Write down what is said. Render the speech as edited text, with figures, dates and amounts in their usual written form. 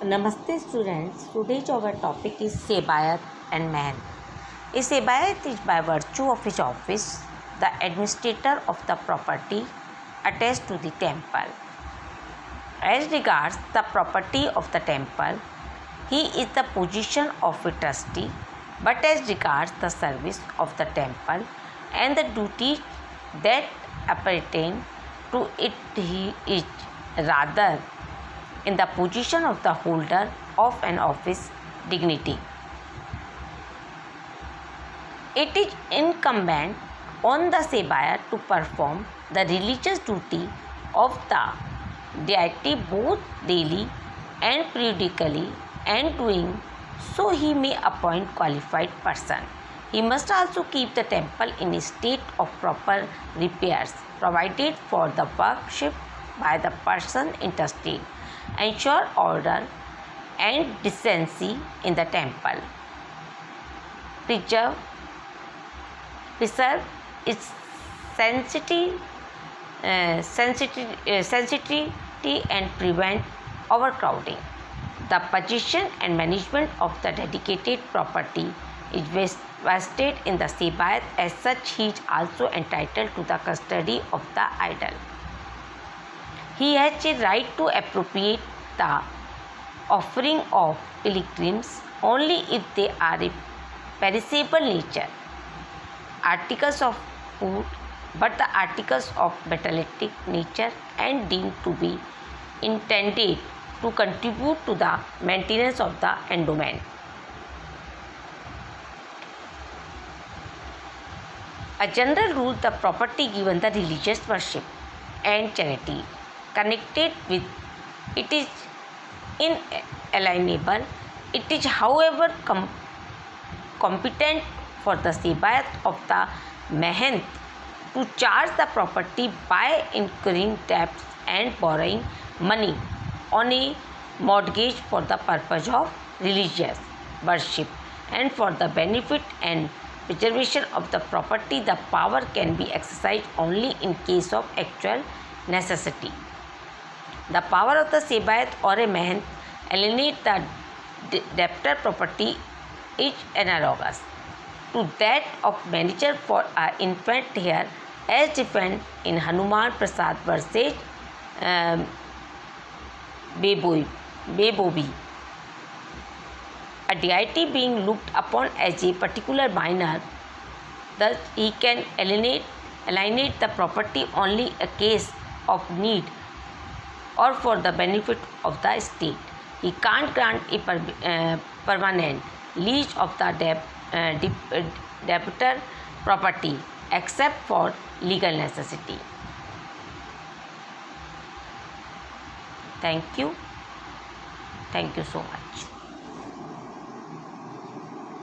Namaste students, today's our topic is Sebayat and Man. A Sebayat is by virtue of his office the administrator of the property attached to the temple. As regards the property of the temple, he is the position of a trustee, but as regards the service of the temple and the duties that appertain to it, he is rather in the position of the holder of an office dignity. It is incumbent on the Sebayat to perform the religious duty of the deity both daily and periodically, and doing so he may appoint qualified person. He must also keep the temple in a state of proper repairs, provided for the worship by the person interested, ensure order and decency in the temple, preserve its sensitivity and prevent overcrowding. The possession and management of the dedicated property is vested in the Sebayat. As such, he is also entitled to the custody of the idol. He has a right to appropriate the offering of pilgrims only if they are a perishable nature, articles of food, but the articles of metallic nature and deemed to be intended to contribute to the maintenance of the endowment. A general rule, the property given the religious worship and charity connected with it is inalienable. It is, however, competent for the Sebayat of the Mahant to charge the property by incurring debts and borrowing money on a mortgage for the purpose of religious worship and for the benefit and preservation of the property. The power can be exercised only in case of actual necessity. The power of the Sebayat or a Mahant alienate the debtor property is analogous to that of manager for an infant heir, as defined in Hanuman Prasad versus Bebobi. A deity being looked upon as a particular minor, thus he can alienate the property only in a case of need or for the benefit of the state. He can't grant a permanent lease of the debtor property except for legal necessity. Thank you so much.